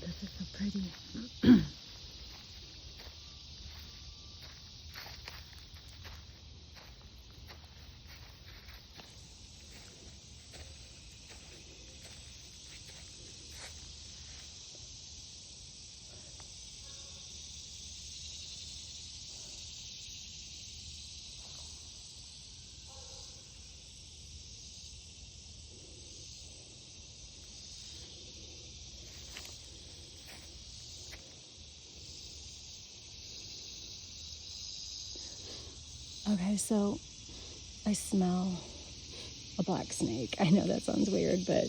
This is so pretty. Okay, so I smell a black snake. I know that sounds weird, but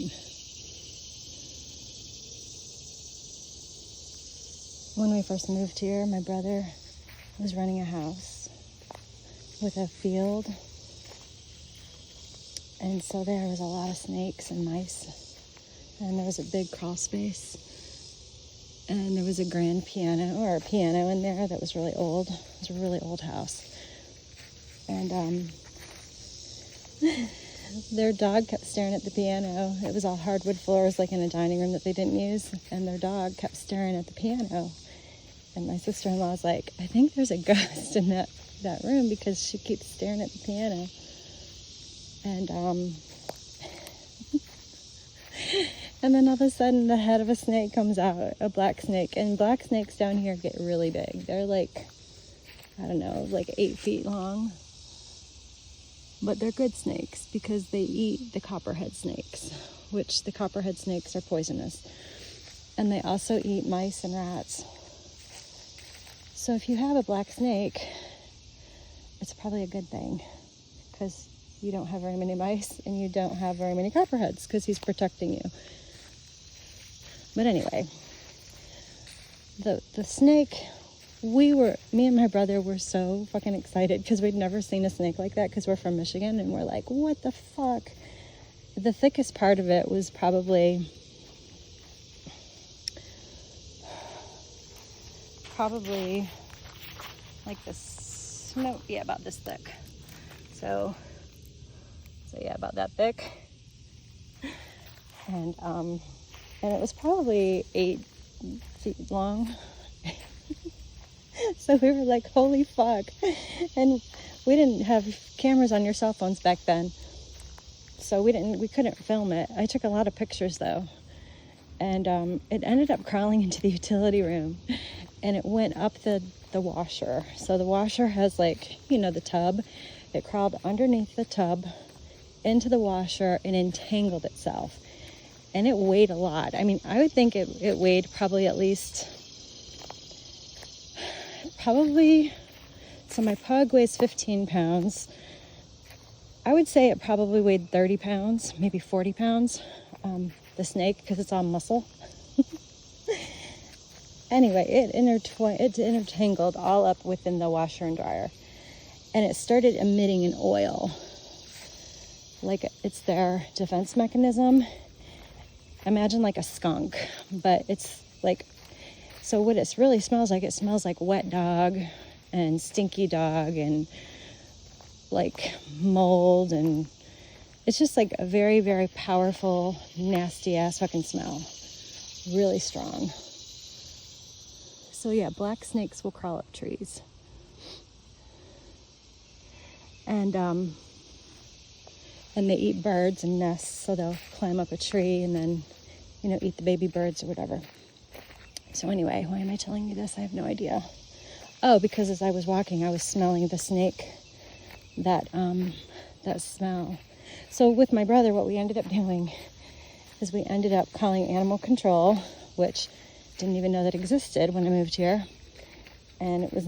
when we first moved here, my brother was running a house with a field. And so there was a lot of snakes and mice. And there was a big crawl space. And there was a grand piano, or a piano in there that was really old. It was a really old house. And their dog kept staring at the piano. It was all hardwood floors, like in a dining room that they didn't use. And their dog kept staring at the piano. And my sister-in-law was like, I think there's a ghost in that room because she keeps staring at the piano. And and then all of a sudden the head of a snake comes out, a black snake. And black snakes down here get really big. They're like, I don't know, like 8 feet long. But they're good snakes because they eat the copperhead snakes, which the copperhead snakes are poisonous. And they also eat mice and rats. So if you have a black snake, it's probably a good thing because you don't have very many mice and you don't have very many copperheads because he's protecting you. But anyway, the snake, me and my brother were so fucking excited because we'd never seen a snake like that because we're from Michigan, and we're like, what the fuck? The thickest part of it was probably like this, no, yeah, about this thick. So yeah, about that thick. And it was probably 8 feet long. So we were like, holy fuck. And we didn't have cameras on your cell phones back then. So we couldn't film it. I took a lot of pictures though. And it ended up crawling into the utility room, and it went up the washer. So the washer has, like, you know, the tub. It crawled underneath the tub into the washer and entangled itself. And it weighed a lot. I mean, I would think it weighed probably at least, so my pug weighs 15 pounds. I would say it probably weighed 30 pounds, maybe 40 pounds, the snake, because it's all muscle. Anyway, it intertangled all up within the washer and dryer. And it started emitting an oil. Like, it's their defense mechanism. Imagine like a skunk, but it's like, so what it really smells like wet dog and stinky dog and like mold, and it's just like a very, very powerful, nasty ass fucking smell. Really strong. So yeah, black snakes will crawl up trees. And they eat birds and nests, so they'll climb up a tree and then, you know, eat the baby birds or whatever. So anyway, why am I telling you this? I have no idea. Oh, because as I was walking, I was smelling the snake, that smell. So with my brother, what we ended up doing is we ended up calling animal control, which didn't even know that existed when I moved here. And it was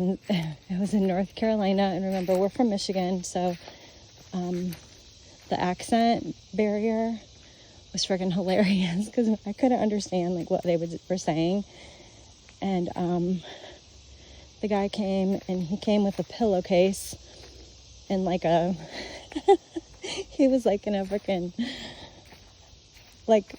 in North Carolina. And remember, we're from Michigan, so the accent barrier was freaking hilarious because I couldn't understand like what they were saying. And the guy came, and he came with a pillowcase and like a he was like in a freaking, like,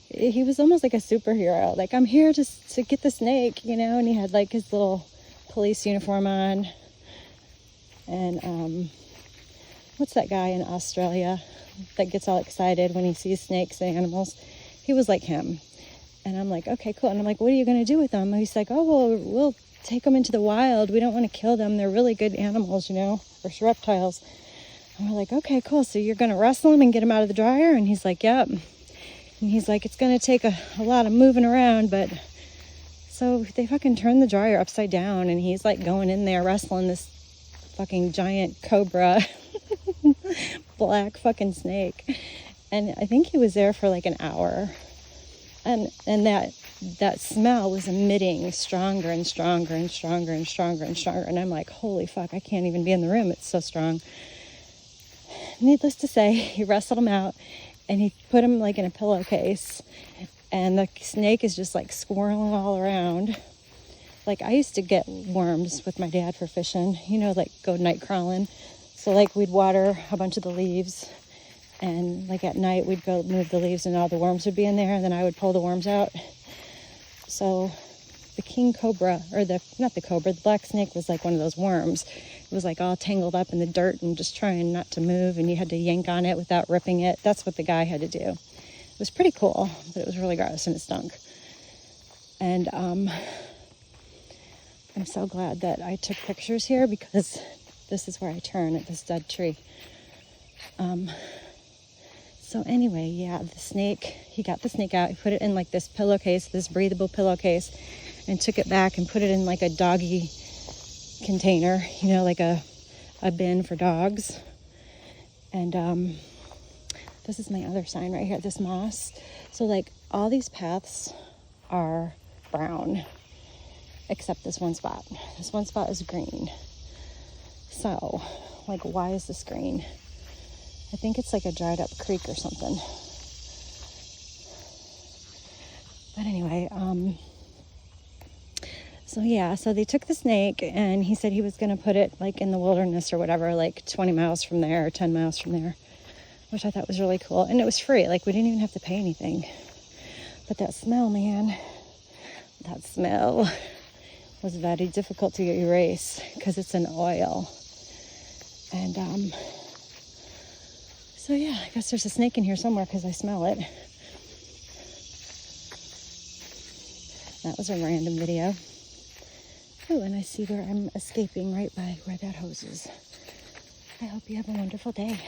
he was almost like a superhero. Like, I'm here to get the snake, you know. And he had like his little police uniform on. And what's that guy in Australia that gets all excited when he sees snakes and animals? He was like him. And I'm like, okay, cool. And I'm like, what are you going to do with them? And he's like, oh, well, we'll take them into the wild. We don't want to kill them. They're really good animals, you know, or reptiles. And we're like, okay, cool. So you're going to wrestle them and get them out of the dryer? And he's like, yep. And he's like, it's going to take a lot of moving around, but... So they fucking turned the dryer upside down, and he's like going in there wrestling this fucking giant cobra, black fucking snake. And I think he was there for like an hour. And that smell was emitting stronger and stronger and stronger and stronger and stronger. And I'm like, holy fuck, I can't even be in the room. It's so strong. Needless to say, he wrestled him out, and he put him like in a pillowcase. And the snake is just like squirreling all around. Like, I used to get worms with my dad for fishing, you know, like go night crawling. So like we'd water a bunch of the leaves, and like at night we'd go move the leaves and all the worms would be in there, and then I would pull the worms out. So the king cobra, or the black snake was like one of those worms. It was like all tangled up in the dirt and just trying not to move, and you had to yank on it without ripping it. That's what the guy had to do. It was pretty cool, but it was really gross and it stunk. And I'm so glad that I took pictures here, because this is where I turn at this dead tree. So anyway, yeah, the snake, he got the snake out. He put it in like this pillowcase, this breathable pillowcase, and took it back and put it in like a doggy container, you know, like a bin for dogs. And this is my other sign right here, this moss. So like all these paths are brown, except this one spot. This one spot is green. So like, why is this green? I think it's like a dried up creek or something. But anyway, so yeah, so they took the snake, and he said he was going to put it like in the wilderness or whatever, like 20 miles from there or 10 miles from there, which I thought was really cool. And it was free. Like, we didn't even have to pay anything. But that smell, man, that smell was very difficult to erase, because it's an oil. And so yeah, I guess there's a snake in here somewhere, because I smell it. That was a random video. Oh, and I see where I'm escaping, right by where that hose is. I hope you have a wonderful day.